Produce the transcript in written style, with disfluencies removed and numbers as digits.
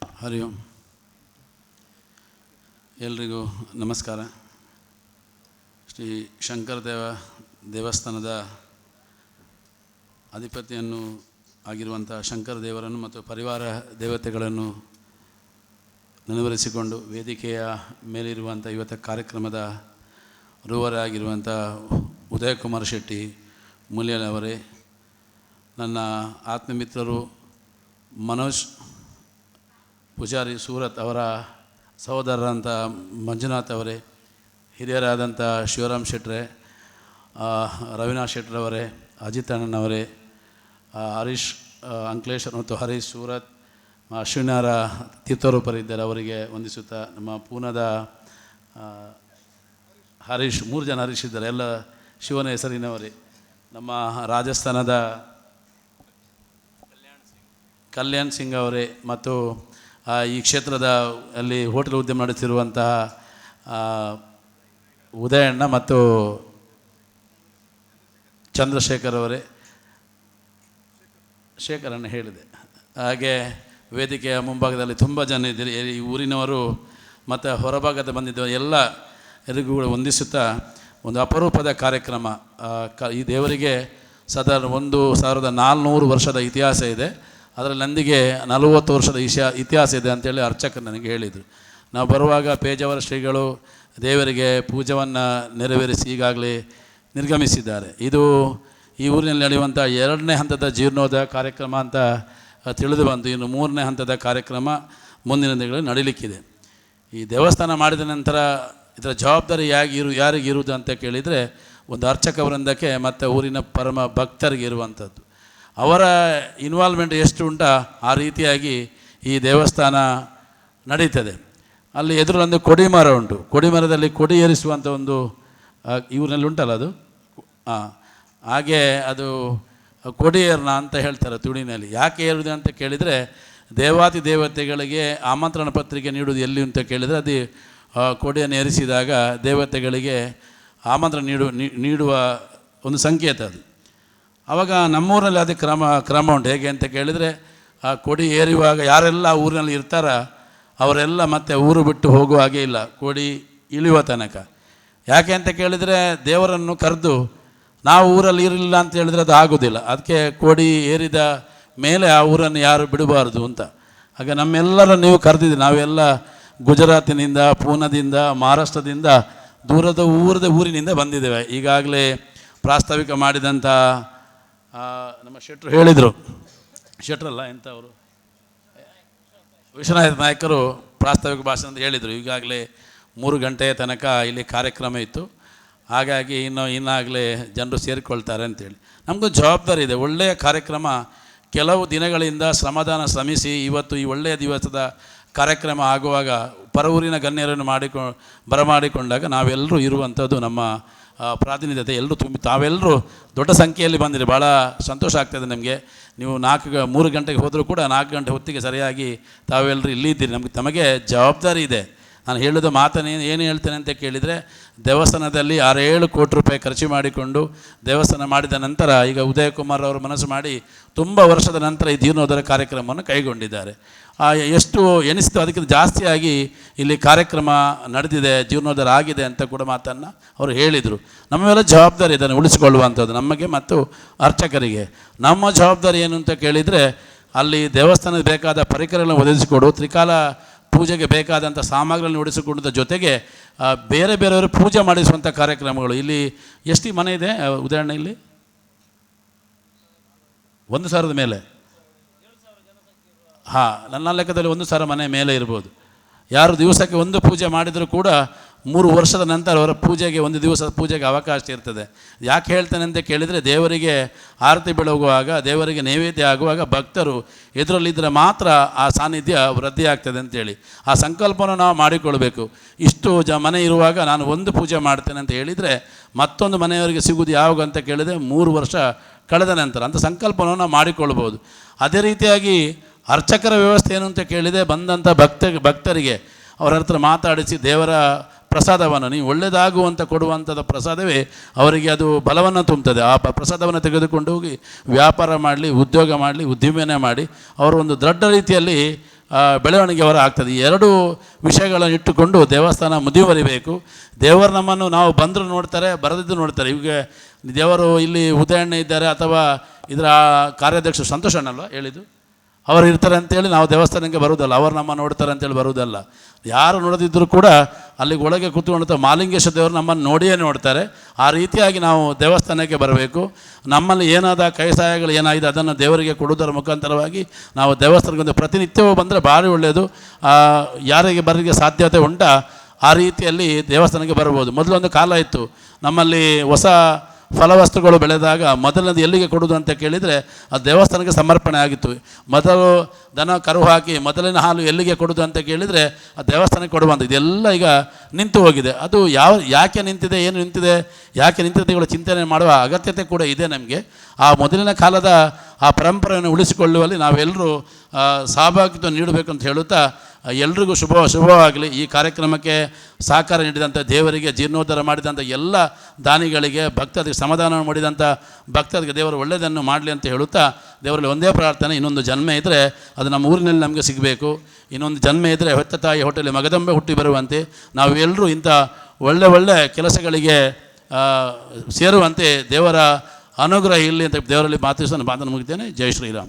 ಹರಿ ಓಂ. ಎಲ್ರಿಗೂ ನಮಸ್ಕಾರ. ಶ್ರೀ ಶಂಕರ ದೇವಸ್ಥಾನದ ಅಧಿಪತಿಯನ್ನು ಆಗಿರುವಂಥ ಶಂಕರ ದೇವರನ್ನು ಮತ್ತು ಪರಿವಾರ ದೇವತೆಗಳನ್ನು ನೆನವರಿಸಿಕೊಂಡು ವೇದಿಕೆಯ ಮೇಲಿರುವಂಥ ಇವತ್ತ ಕಾರ್ಯಕ್ರಮದ ರೂವರಾಗಿರುವಂಥ ಉದಯಕುಮಾರ್ ಶೆಟ್ಟಿ ಮೂಲ್ಯನವರೇ, ನನ್ನ ಆತ್ಮಮಿತ್ರರು ಮನೋಜ್ ಪೂಜಾರಿ ಸೂರತ್ ಅವರ ಸಹೋದರರಂಥ ಮಂಜುನಾಥ್ ಅವರೇ, ಹಿರಿಯರಾದಂಥ ಶಿವರಾಮ್ ಶೆಟ್ರೆ, ರವಿನಾಥ್ ಶೆಟ್ರವರೇ, ಅಜಿತ್ ಅಣ್ಣನವರೇ, ಹರೀಶ್ ಅಂಕ್ಲೇಶ್ವರ್ ಮತ್ತು ಹರೀಶ್ ಸೂರತ್, ಅಶ್ವಿನಾರ ತೀರ್ಥರೂಪರಿದ್ದಾರೆ, ಅವರಿಗೆ ವಂದಿಸುತ್ತಾ, ನಮ್ಮ ಪೂನಾದ ಹರೀಶ್, 3 ಜನ ಹರೀಶ್ ಇದ್ದಾರೆ, ಎಲ್ಲ ಶಿವನ ಹೆಸರಿನವರೇ, ನಮ್ಮ ರಾಜಸ್ಥಾನದ ಕಲ್ಯಾಣ್ ಸಿಂಗ್ ಅವರೇ, ಮತ್ತು ಈ ಕ್ಷೇತ್ರದ ಅಲ್ಲಿ ಹೋಟೆಲ್ ಉದ್ಯಮ ನಡೆಸಿರುವಂತಹ ಉದಯಣ್ಣ ಮತ್ತು ಚಂದ್ರಶೇಖರ್ ಅವರೇ, ಶೇಖರಣ್ಣ ಹೇಳಿದೆ. ಹಾಗೆ ವೇದಿಕೆಯ ಮುಂಭಾಗದಲ್ಲಿ ತುಂಬ ಜನ ಇದ್ದೀರಿ, ಈ ಊರಿನವರು ಮತ್ತು ಹೊರಭಾಗದ ಬಂದಿದ್ದವರು ಎಲ್ಲರಿಗೂ ಕೂಡ ವಂದಿಸುತ್ತಾ, ಒಂದು ಅಪರೂಪದ ಕಾರ್ಯಕ್ರಮ. ಈ ದೇವರಿಗೆ ಸಾಧಾರಣ 1400 ವರ್ಷದ ಇತಿಹಾಸ ಇದೆ. ಅದರಲ್ಲಿ ನಂದಿಗೆ 40 ವರ್ಷದ ಇತಿಹಾಸ ಇದೆ ಅಂತೇಳಿ ಅರ್ಚಕರು ನನಗೆ ಹೇಳಿದರು. ನಾವು ಬರುವಾಗ ಪೇಜಾವರ ಶ್ರೀಗಳು ದೇವರಿಗೆ ಪೂಜೆಯನ್ನು ನೆರವೇರಿಸಿ ಈಗಾಗಲೇ ನಿರ್ಗಮಿಸಿದ್ದಾರೆ. ಇದು ಈ ಊರಿನಲ್ಲಿ ನಡೆಯುವಂಥ 2ನೇ ಹಂತದ ಜೀರ್ಣೋದ್ಧಾರ ಕಾರ್ಯಕ್ರಮ ಅಂತ ತಿಳಿದು ಬಂತು. ಇನ್ನು 3ನೇ ಹಂತದ ಕಾರ್ಯಕ್ರಮ ಮುಂದಿನ ದಿನಗಳಲ್ಲಿ ನಡೀಲಿಕ್ಕಿದೆ. ಈ ದೇವಸ್ಥಾನ ಮಾಡಿದ ನಂತರ ಇದರ ಜವಾಬ್ದಾರಿ ಯಾರಿಗೆ ಇರುವುದು ಅಂತ ಕೇಳಿದರೆ, ಒಂದು ಅರ್ಚಕ ವೃಂದಕ್ಕೆ ಮತ್ತು ಊರಿನ ಪರಮ ಭಕ್ತರಿಗೆ ಇರುವಂಥದ್ದು. ಅವರ ಇನ್ವಾಲ್ವ್ಮೆಂಟ್ ಎಷ್ಟು ಉಂಟಾ ಆ ರೀತಿಯಾಗಿ ಈ ದೇವಸ್ಥಾನ ನಡೀತದೆ. ಅಲ್ಲಿ ಎದುರಲ್ಲೊಂದು ಕೊಡಿಮರ ಉಂಟು. ಕೊಡಿಮರದಲ್ಲಿ ಕೊಡಿ ಏರಿಸುವಂಥ ಒಂದು ಇವ್ರಲ್ಲಿ ಉಂಟಲ್ಲ ಅದು, ಹಾಗೆ ಅದು ಕೊಡಿಯೇರ್ನ ಅಂತ ಹೇಳ್ತಾರೆ ತುಳಿನಲ್ಲಿ. ಯಾಕೆ ಏರುವುದು ಅಂತ ಕೇಳಿದರೆ, ದೇವಾತಿ ದೇವತೆಗಳಿಗೆ ಆಮಂತ್ರಣ ಪತ್ರಿಕೆ ನೀಡುವುದು ಎಲ್ಲಿ ಅಂತ ಕೇಳಿದರೆ, ಅದು ಕೊಡಿಯನ್ನು ಏರಿಸಿದಾಗ ದೇವತೆಗಳಿಗೆ ಆಮಂತ್ರಣ ನೀಡುವ ಒಂದು ಸಂಕೇತ ಅದು. ಆವಾಗ ನಮ್ಮೂರಲ್ಲಿ ಅದೇ ಕ್ರಮ ಉಂಟು. ಹೇಗೆ ಅಂತ ಕೇಳಿದರೆ, ಆ ಕೊಡಿ ಏರುವಾಗ ಯಾರೆಲ್ಲ ಊರಿನಲ್ಲಿ ಇರ್ತಾರ ಅವರೆಲ್ಲ ಮತ್ತೆ ಊರು ಬಿಟ್ಟು ಹೋಗುವ ಹಾಗೆ ಇಲ್ಲ, ಕೊಡಿ ಇಳಿಯುವ ತನಕ. ಯಾಕೆ ಅಂತ ಕೇಳಿದರೆ, ದೇವರನ್ನು ಕರೆದು ನಾವು ಊರಲ್ಲಿ ಇರಲಿಲ್ಲ ಅಂತ ಹೇಳಿದರೆ ಅದು ಆಗೋದಿಲ್ಲ. ಅದಕ್ಕೆ ಕೊಡಿ ಏರಿದ ಮೇಲೆ ಆ ಊರನ್ನು ಯಾರು ಬಿಡಬಾರ್ದು ಅಂತ. ಹಾಗೆ ನಮ್ಮೆಲ್ಲರೂ ನೀವು ಕರೆದಿದ್ದೀವಿ. ನಾವೆಲ್ಲ ಗುಜರಾತಿನಿಂದ, ಪೂನಾದಿಂದ, ಮಹಾರಾಷ್ಟ್ರದಿಂದ, ದೂರದ ಊರಿನಿಂದ ಬಂದಿದ್ದೇವೆ. ಈಗಾಗಲೇ ಪ್ರಾಸ್ತಾವಿಕ ಮಾಡಿದಂಥ ನಮ್ಮ ಶೆಟ್ರು ಹೇಳಿದರು, ಶೆಟ್ರಲ್ಲ ಎಂಥವರು, ವಿಶ್ವನಾಥ ನಾಯಕರು ಪ್ರಾಸ್ತಾವಿಕ ಭಾಷಣ ಅಂತ ಹೇಳಿದರು. ಈಗಾಗಲೇ 3 ಗಂಟೆಯ ತನಕ ಇಲ್ಲಿ ಕಾರ್ಯಕ್ರಮ ಇತ್ತು. ಹಾಗಾಗಿ ಇನ್ನಾಗಲೇ ಜನರು ಸೇರಿಕೊಳ್ತಾರೆ ಅಂತೇಳಿ ನಮಗೊಂದು ಜವಾಬ್ದಾರಿ ಇದೆ. ಒಳ್ಳೆಯ ಕಾರ್ಯಕ್ರಮ ಕೆಲವು ದಿನಗಳಿಂದ ಶ್ರಮಿಸಿ ಇವತ್ತು ಈ ಒಳ್ಳೆಯ ದಿವಸದ ಕಾರ್ಯಕ್ರಮ ಆಗುವಾಗ ಪರವೂರಿನ ಗಣ್ಯರನ್ನು ಬರಮಾಡಿಕೊಂಡಾಗ ನಾವೆಲ್ಲರೂ ಇರುವಂಥದ್ದು ನಮ್ಮ ಪ್ರಾತಿನಿಧ್ಯತೆ ಎಲ್ಲರೂ ತಾವೆಲ್ಲರೂ ದೊಡ್ಡ ಸಂಖ್ಯೆಯಲ್ಲಿ ಬಂದಿರಿ. ಭಾಳ ಸಂತೋಷ ಆಗ್ತಾಯಿದೆ ನಮಗೆ. ನೀವು 3 ಗಂಟೆಗೆ ಹೋದರೂ ಕೂಡ 4 ಗಂಟೆ ಹೊತ್ತಿಗೆ ಸರಿಯಾಗಿ ತಾವೆಲ್ಲರೂ ಇಲ್ಲಿ ಇದ್ದೀರಿ. ತಮಗೆ ಜವಾಬ್ದಾರಿ ಇದೆ. ನಾನು ಹೇಳಿದ ಮಾತನ್ನು ಏನು ಹೇಳ್ತೇನೆ ಅಂತ ಕೇಳಿದರೆ, ದೇವಸ್ಥಾನದಲ್ಲಿ 6-7 ಕೋಟಿ ರೂಪಾಯಿ ಖರ್ಚು ಮಾಡಿಕೊಂಡು ದೇವಸ್ಥಾನ ಮಾಡಿದ ನಂತರ ಈಗ ಉದಯಕುಮಾರ್ ಅವರು ಮನಸ್ಸು ಮಾಡಿ ತುಂಬ ವರ್ಷದ ನಂತರ ಈ ಜೀರ್ಣೋದ್ಧಾರ ಕಾರ್ಯಕ್ರಮವನ್ನು ಕೈಗೊಂಡಿದ್ದಾರೆ. ಎಷ್ಟು ಎನಿಸ್ತು ಅದಕ್ಕಿಂತ ಜಾಸ್ತಿಯಾಗಿ ಇಲ್ಲಿ ಕಾರ್ಯಕ್ರಮ ನಡೆದಿದೆ, ಜೀರ್ಣೋದ್ಧಾರ ಆಗಿದೆ ಅಂತ ಕೂಡ ಮಾತನ್ನು ಅವರು ಹೇಳಿದರು. ನಮ್ಮ ಮೇಲೆ ಜವಾಬ್ದಾರಿ ಇದನ್ನು ಉಳಿಸಿಕೊಳ್ಳುವಂಥದ್ದು ನಮಗೆ ಮತ್ತು ಅರ್ಚಕರಿಗೆ. ನಮ್ಮ ಜವಾಬ್ದಾರಿ ಏನು ಅಂತ ಕೇಳಿದರೆ, ಅಲ್ಲಿ ದೇವಸ್ಥಾನಕ್ಕೆ ಬೇಕಾದ ಪರಿಕರಗಳನ್ನು ಒದಗಿಸಿಕೊಡು, ತ್ರಿಕಾಲ ಪೂಜೆಗೆ ಬೇಕಾದಂಥ ಸಾಮಗ್ರಿಗಳನ್ನು ಒಡಿಸಿಕೊಂಡ ಜೊತೆಗೆ ಬೇರೆ ಬೇರೆಯವರು ಪೂಜೆ ಮಾಡಿಸುವಂಥ ಕಾರ್ಯಕ್ರಮಗಳು. ಇಲ್ಲಿ ಎಷ್ಟು ಮನೆ ಇದೆ ಉದಾಹರಣೆ? ಇಲ್ಲಿ 1,000 ಮೇಲೆ, ನನ್ನ ಲೆಕ್ಕದಲ್ಲಿ 1,000 ಮನೆ ಮೇಲೆ ಇರ್ಬೋದು. ಯಾರು ದಿವಸಕ್ಕೆ ಒಂದು ಪೂಜೆ ಮಾಡಿದರೂ ಕೂಡ 3 ವರ್ಷದ ನಂತರ ಅವರ ಪೂಜೆಗೆ, ಒಂದು ದಿವಸದ ಪೂಜೆಗೆ ಅವಕಾಶ ಇರ್ತದೆ. ಯಾಕೆ ಹೇಳ್ತೇನೆ ಅಂತ ಕೇಳಿದರೆ, ದೇವರಿಗೆ ಆರತಿ ಬೆಳಗುವಾಗ, ದೇವರಿಗೆ ನೈವೇದ್ಯ ಆಗುವಾಗ ಭಕ್ತರು ಎದುರಲ್ಲಿದ್ದರೆ ಮಾತ್ರ ಆ ಸಾನ್ನಿಧ್ಯ ವೃದ್ಧಿ ಆಗ್ತದೆ ಅಂತೇಳಿ ಆ ಸಂಕಲ್ಪವನ್ನು ನಾವು ಮಾಡಿಕೊಳ್ಬೇಕು. ಇಷ್ಟು ಮನೆ ಇರುವಾಗ ನಾನು ಒಂದು ಪೂಜೆ ಮಾಡ್ತೇನೆ ಅಂತ ಹೇಳಿದರೆ ಮತ್ತೊಂದು ಮನೆಯವರಿಗೆ ಸಿಗುವುದು ಯಾವಾಗ ಅಂತ ಕೇಳಿದರೆ 3 ವರ್ಷ ಕಳೆದ ನಂತರ ಅಂತ ಸಂಕಲ್ಪವನ್ನು ನಾವು ಮಾಡಿಕೊಳ್ಬೋದು. ಅದೇ ರೀತಿಯಾಗಿ ಅರ್ಚಕರ ವ್ಯವಸ್ಥೆ ಏನು ಅಂತ ಕೇಳಿದೆ, ಬಂದಂಥ ಭಕ್ತರಿಗೆ ಅವರ ಹತ್ರ ಮಾತಾಡಿಸಿ ದೇವರ ಪ್ರಸಾದವನ್ನು, ನೀವು ಒಳ್ಳೆಯದಾಗುವಂಥ ಕೊಡುವಂಥದ್ದು ಪ್ರಸಾದವೇ ಅವರಿಗೆ ಅದು ಬಲವನ್ನು ತುಂಬುತ್ತದೆ. ಆ ಪ್ರಸಾದವನ್ನು ತೆಗೆದುಕೊಂಡು ಹೋಗಿ ವ್ಯಾಪಾರ ಮಾಡಲಿ, ಉದ್ಯೋಗ ಮಾಡಲಿ, ಉದ್ದಿಮೆನೇ ಮಾಡಿ ಅವರು ಒಂದು ದೊಡ್ಡ ರೀತಿಯಲ್ಲಿ ಬೆಳವಣಿಗೆ ಹೊರ ಆಗ್ತದೆ. ಈ ಎರಡೂ ವಿಷಯಗಳನ್ನು ಇಟ್ಟುಕೊಂಡು ದೇವಸ್ಥಾನ ಮುಂದುವರಿಬೇಕು. ದೇವರು ನಮ್ಮನ್ನು ನಾವು ಬಂದರೂ ನೋಡ್ತಾರೆ, ಬರದಿದ್ದು ನೋಡ್ತಾರೆ. ಈಗ ದೇವರು ಇಲ್ಲಿ ಉದಯಣ್ಣ ಇದ್ದಾರೆ ಅಥವಾ ಇದರ ಕಾರ್ಯಾಧ್ಯಕ್ಷ ಸಂತೋಷ್ ಅಣ್ಣಲ್ವ ಹೇಳಿದ್ದು, ಅವರು ಇರ್ತಾರೆ ಅಂತೇಳಿ ನಾವು ದೇವಸ್ಥಾನಕ್ಕೆ ಬರುವುದಲ್ಲ, ಅವರು ನಮ್ಮ ನೋಡ್ತಾರೆ ಅಂತೇಳಿ ಬರುವುದಲ್ಲ. ಯಾರು ನೋಡದಿದ್ದರೂ ಕೂಡ ಅಲ್ಲಿಗೆ ಒಳಗೆ ಕೂತ್ಕೊಂಡು ಮಾಲಿಂಗೇಶ್ವರ ದೇವರು ನಮ್ಮನ್ನು ನೋಡಿಯೇ ನೋಡ್ತಾರೆ. ಆ ರೀತಿಯಾಗಿ ನಾವು ದೇವಸ್ಥಾನಕ್ಕೆ ಬರಬೇಕು. ನಮ್ಮಲ್ಲಿ ಏನಾದ ಕೈ ಸಹಾಯಗಳು ಏನಾಗಿದೆ ಅದನ್ನು ದೇವರಿಗೆ ಕೊಡುವುದರ ಮುಖಾಂತರವಾಗಿ ನಾವು ದೇವಸ್ಥಾನಕ್ಕೆ ಒಂದು ಪ್ರತಿನಿತ್ಯವೂ ಬಂದರೆ ಭಾರಿ ಒಳ್ಳೆಯದು. ಯಾರಿಗೆ ಬರಲಿಕ್ಕೆ ಸಾಧ್ಯತೆ ಉಂಟಾ ಆ ರೀತಿಯಲ್ಲಿ ದೇವಸ್ಥಾನಕ್ಕೆ ಬರ್ಬೋದು. ಮೊದಲೊಂದು ಕಾಲ ಇತ್ತು, ನಮ್ಮಲ್ಲಿ ಹೊಸ ಫಲವಸ್ತುಗಳು ಬೆಳೆದಾಗ ಮೊದಲನೇದು ಎಲ್ಲಿಗೆ ಕೊಡೋದು ಅಂತ ಕೇಳಿದರೆ ಅದು ದೇವಸ್ಥಾನಕ್ಕೆ ಸಮರ್ಪಣೆ ಆಗಿತ್ತು. ಮೊದಲು ದನ ಕರು ಹಾಕಿ ಮೊದಲಿನ ಹಾಲು ಎಲ್ಲಿಗೆ ಕೊಡೋದು ಅಂತ ಕೇಳಿದರೆ ಆ ದೇವಸ್ಥಾನಕ್ಕೆ ಕೊಡುವಂಥ ಇದೆಲ್ಲ ಈಗ ನಿಂತು ಹೋಗಿದೆ. ಅದು ಯಾಕೆ ನಿಂತಿದೆ, ಏನು ನಿಂತಿದೆ, ಯಾಕೆ ನಿಂತಿದೆ ಚಿಂತನೆ ಮಾಡುವ ಅಗತ್ಯತೆ ಕೂಡ ಇದೆ ನಮಗೆ. ಆ ಮೊದಲಿನ ಕಾಲದ ಆ ಪರಂಪರೆಯನ್ನು ಉಳಿಸಿಕೊಳ್ಳುವಲ್ಲಿ ನಾವೆಲ್ಲರೂ ಸಹಭಾಗಿತ್ವ ನೀಡಬೇಕು ಅಂತ ಹೇಳುತ್ತಾ ಎಲ್ರಿಗೂ ಶುಭವಾಗಲಿ. ಈ ಕಾರ್ಯಕ್ರಮಕ್ಕೆ ಸಹಕಾರ ನೀಡಿದಂಥ ದೇವರಿಗೆ, ಜೀರ್ಣೋದ್ಧಾರ ಮಾಡಿದಂಥ ಎಲ್ಲ ದಾನಿಗಳಿಗೆ, ಭಕ್ತರಿಗೆ ಸಮಾಧಾನ ಮಾಡಿದಂಥ ಭಕ್ತರಿಗೆ ದೇವರು ಒಳ್ಳೆಯದನ್ನು ಮಾಡಲಿ ಅಂತ ಹೇಳುತ್ತಾ ದೇವರಲ್ಲಿ ಒಂದೇ ಪ್ರಾರ್ಥನೆ, ಇನ್ನೊಂದು ಜನ್ಮ ಇದ್ದರೆ ಅದು ನಮ್ಮ ಊರಿನಲ್ಲಿ ನಮಗೆ ಸಿಗಬೇಕು. ಇನ್ನೊಂದು ಜನ್ಮ ಇದ್ದರೆ ಹೊತ್ತ ತಾಯಿ ಹೊಟ್ಟೆಯಲ್ಲಿ ಮಗದಂಬೆ ಹುಟ್ಟಿ ಬರುವಂತೆ ನಾವು ಎಲ್ಲರೂ ಇಂಥ ಒಳ್ಳೆ ಕೆಲಸಗಳಿಗೆ ಸೇರುವಂತೆ ದೇವರ ಅನುಗ್ರಹ ಇಲ್ಲಿ ಅಂತ ದೇವರಲ್ಲಿ ಮಾತನ್ನು ಮುಗಿದ್ದೇನೆ. ಜೈ ಶ್ರೀರಾಮ್.